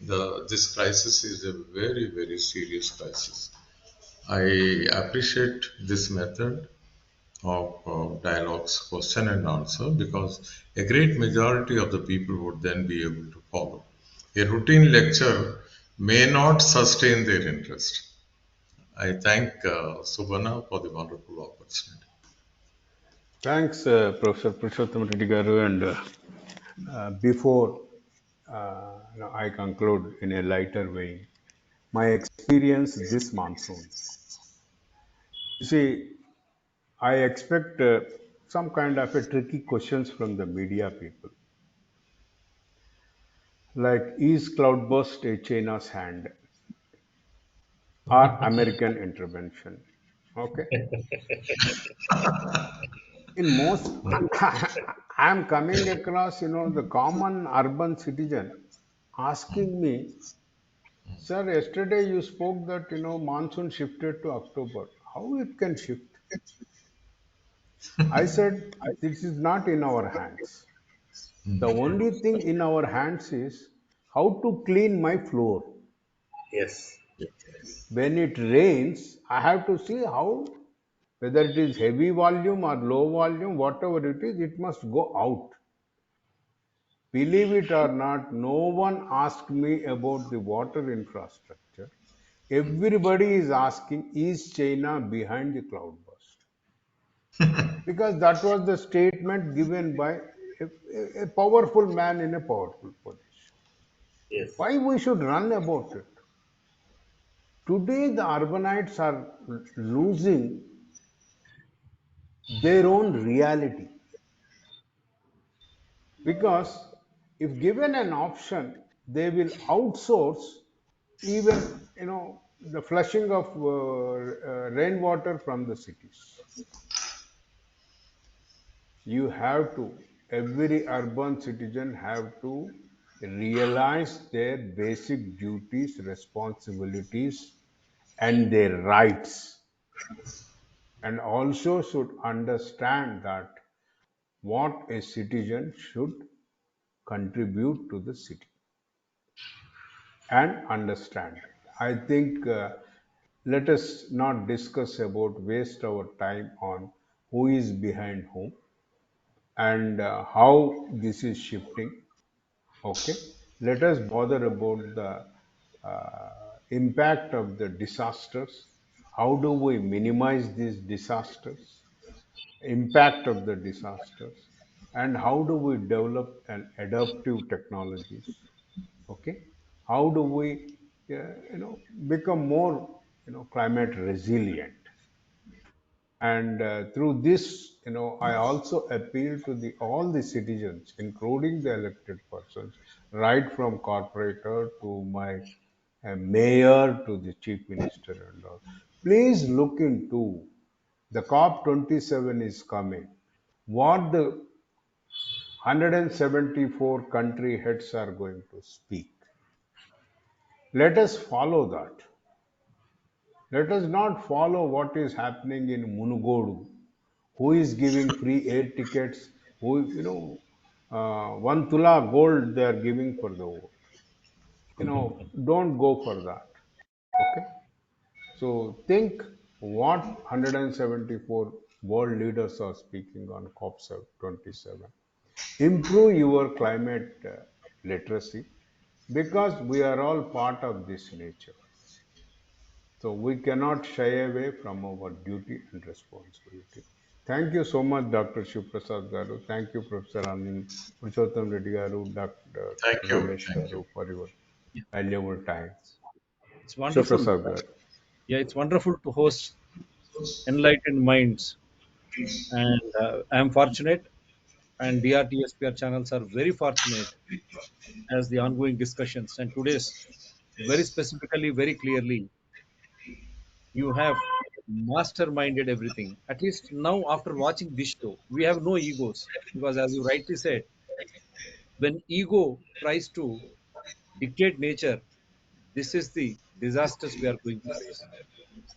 this crisis is a very, very serious crisis. I appreciate this method of dialogues, question and answer, because a great majority of the people would then be able to follow. A routine lecture may not sustain their interest. I thank Subhana for the wonderful opportunity. Thanks, Professor Purushottam Reddy Garu. And before I conclude in a lighter vein, my experience this monsoon. You see, I expect some kind of a tricky questions from the media people, like is cloudburst a China's hand or American intervention? Okay, in most, I am coming across, the common urban citizen asking me, sir, yesterday you spoke that monsoon shifted to October. How it can shift? I said this is not in our hands. The only thing in our hands is how to clean my floor. Yes. When it rains, I have to see how, whether it is heavy volume or low volume, whatever it is, it must go out. Believe it or not, no one asked me about the water infrastructure. Everybody is asking, is China behind the cloudburst? Because that was the statement given by a powerful man in a powerful position. Yes. Why we should run about it? Today, the urbanites are losing their own reality because if given an option, they will outsource even the flushing of rainwater from the cities. You have to, every urban citizen have to realize their basic duties, responsibilities, and their rights, and also should understand that what a citizen should contribute to the city and understand it. I think let us not discuss about waste our time on who is behind whom and how this is shifting. Okay, let us bother about the impact of the disasters. How do we minimize these disasters? Impact of the disasters, and how do we develop an adaptive technologies? Okay, how do we become more climate resilient? And through this, I also appeal to the all the citizens, including the elected persons, right from corporator to my mayor to the chief minister and all. Please look into the COP27 is coming. What the 174 country heads are going to speak. Let us follow that. Let us not follow what is happening in Munugodu, who is giving free air tickets, who, 1 tula gold they are giving for the vote. Don't go for that. Okay? So think what 174 world leaders are speaking on COP27. Improve your climate literacy because we are all part of this nature. So we cannot shy away from our duty and responsibility. Thank you so much, Dr. Shivprasad Garu. Thank you, Professor Anand Purushottam Reddy Garu, Dr. Thank you. Ramesh Thank you. Garu for your Yeah, valuable time. it's wonderful. Shivprasad Garu. Yeah, it's wonderful to host enlightened minds, and I'm fortunate, and DRTSPR channels are very fortunate as the ongoing discussions. And today's, very specifically, very clearly, you have masterminded everything. At least now, after watching this show, we have no egos because, as you rightly said, when ego tries to dictate nature, this is the disasters we are going to face.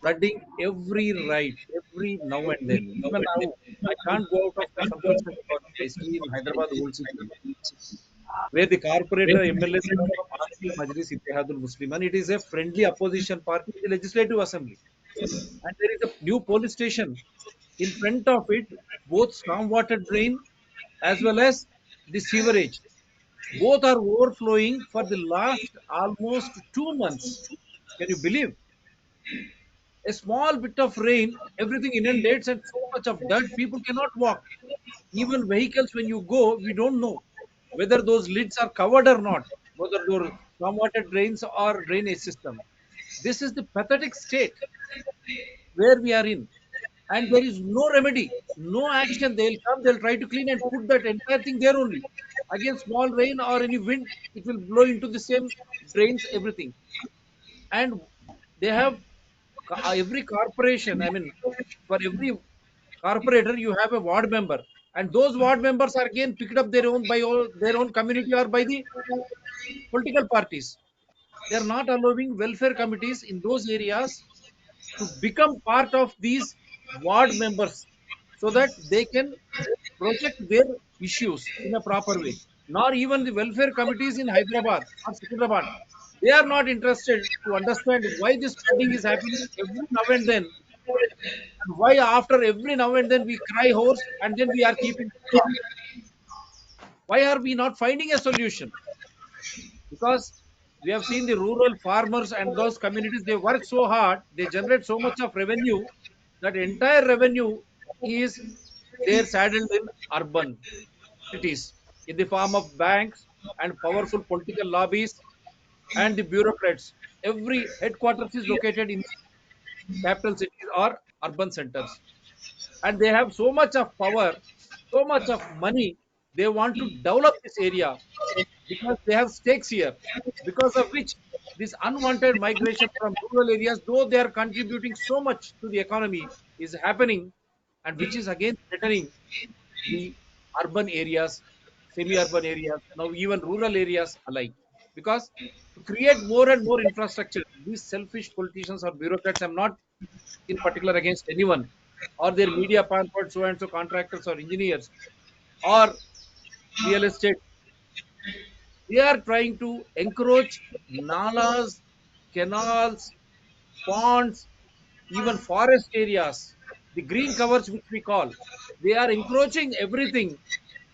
Flooding every right, every now and then. Even now, I can't go out of my circumstance because I stay in Hyderabad Old City, where the corporator MLAs are from Asil Majlis Ittihadul Muslim, and it is a friendly opposition party in the Legislative Assembly. And there is a new police station in front of it, both stormwater drain as well as the sewerage. Both are overflowing for the last almost 2 months. Can you believe? A small bit of rain, everything inundates, and so much of dirt, people cannot walk. Even vehicles, when you go, we don't know whether those lids are covered or not, whether those stormwater drains or drainage system. This is the pathetic state where we are in, and there is no remedy, no action. They'll come, they'll try to clean and put that entire thing there only. Again, small rain or any wind, it will blow into the same drains, everything. And they have every corporation. I mean, for every corporator, you have a ward member, and those ward members are again picked up their own by all their own community or by the political parties. They are not allowing welfare committees in those areas to become part of these ward members so that they can project their issues in a proper way. Nor even the welfare committees in Hyderabad or Secunderabad. They are not interested to understand why this flooding is happening every now and then, and why after every now and then we cry hoarse and then we are keeping calm. Why are we not finding a solution? Because we have seen the rural farmers and those communities, they work so hard, they generate so much of revenue, that entire revenue is there saddled in urban cities in the form of banks and powerful political lobbies and the bureaucrats. Every headquarters is located in capital cities or urban centers, and they have so much of power, so much of money. They want to develop this area because they have stakes here, because of which this unwanted migration from rural areas, though they are contributing so much to the economy, is happening, and which is again threatening the urban areas, semi-urban areas, now even rural areas alike. Because to create more and more infrastructure, these selfish politicians or bureaucrats, I'm not in particular against anyone, or their media pampered so and so contractors or engineers or real estate, they are trying to encroach nalas, canals, ponds, even forest areas, the green covers which we call. They are encroaching everything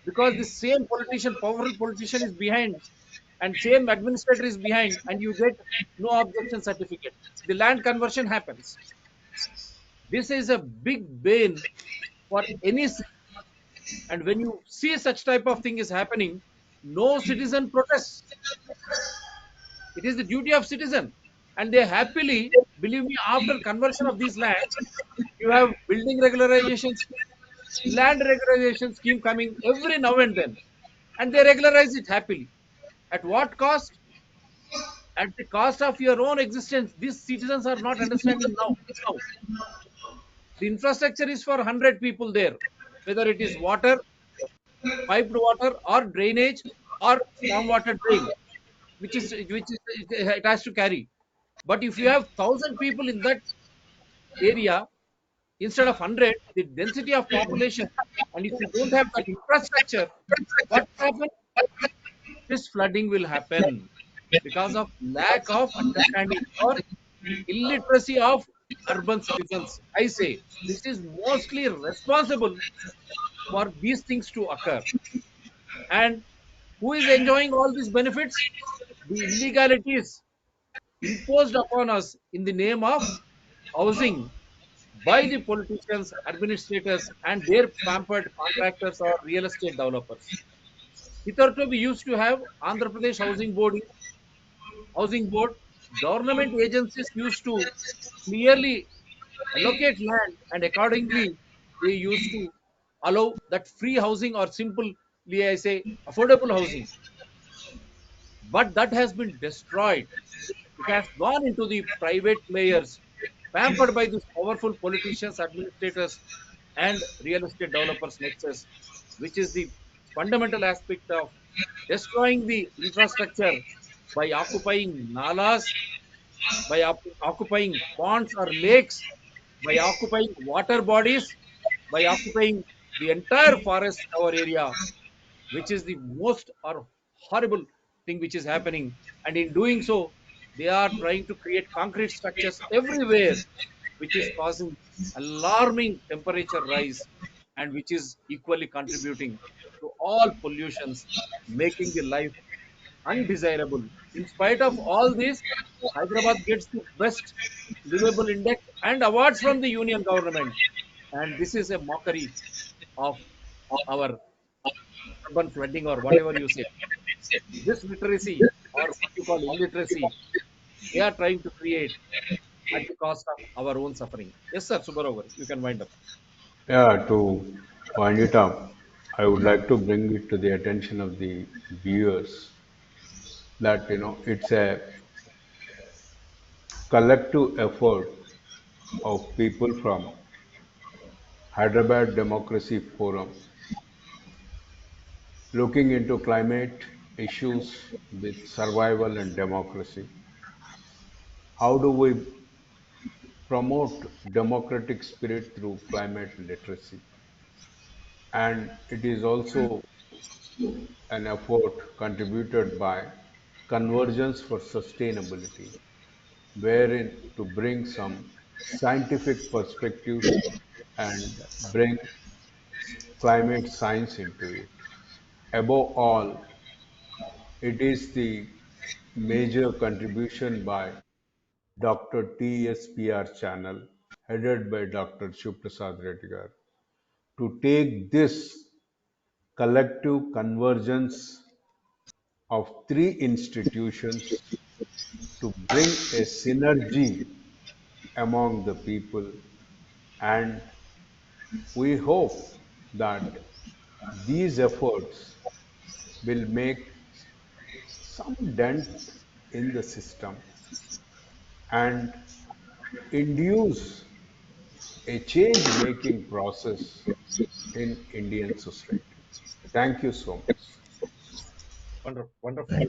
because the same politician, powerful politician is behind, and same administrator is behind, and you get no objection certificate. The land conversion happens. This is a big bane for any citizen. And when you see such type of thing is happening, no citizen protests. It is the duty of citizen, and they happily, believe me, after conversion of these land, you have building regularization scheme, land regularization scheme coming every now and they regularize it happily. At what cost? At the cost of your own existence. These citizens are not understanding now. The infrastructure is for 100 people there, whether it is water, piped water, or drainage, or stormwater drain, which is it has to carry. But if you have 1,000 people in that area instead of 100, the density of population, and if you don't have that infrastructure, what will happen? This flooding will happen because of lack of understanding or illiteracy of urban citizens. I say this is mostly responsible for these things to occur. And who is enjoying all these benefits? The illegalities imposed upon us in the name of housing by the politicians, administrators, and their pampered contractors or real estate developers. Hitherto, we used to have Andhra Pradesh Housing Board. Government agencies used to clearly allocate land, and accordingly, they used to allow that free housing, or simply I say affordable housing. But that has been destroyed. It has gone into the private players, pampered by these powerful politicians, administrators, and real estate developers' nexus, which is the fundamental aspect of destroying the infrastructure by occupying nalas, by occupying ponds or lakes, by occupying water bodies, by occupying the entire forest cover area, which is the most or horrible thing which is happening. And in doing so, they are trying to create concrete structures everywhere, which is causing alarming temperature rise, and which is equally contributing to all pollutions, making the life undesirable. In spite of all this, Hyderabad gets the best livable index and awards from the union government. And this is a mockery of our urban flooding, or whatever you say. This literacy, or what you call illiteracy, they are trying to create at the cost of our own suffering. Yes, sir, Subarover, you can wind up. Yeah, to wind it up, I would like to bring it to the attention of the viewers that it's a collective effort of people from Hyderabad Democracy Forum looking into climate issues with survival and democracy. How do we promote democratic spirit through climate literacy? And it is also an effort contributed by Convergence for Sustainability, wherein to bring some scientific perspectives and bring climate science into it. Above all, it is the major contribution by Dr. TSPR channel, headed by Dr. Shivprasad Redgar, to take this collective convergence of three institutions to bring a synergy among the people. And we hope that these efforts will make some dent in the system and induce a change making process in Indian society. Thank you so much. Wonderful. Wonderful.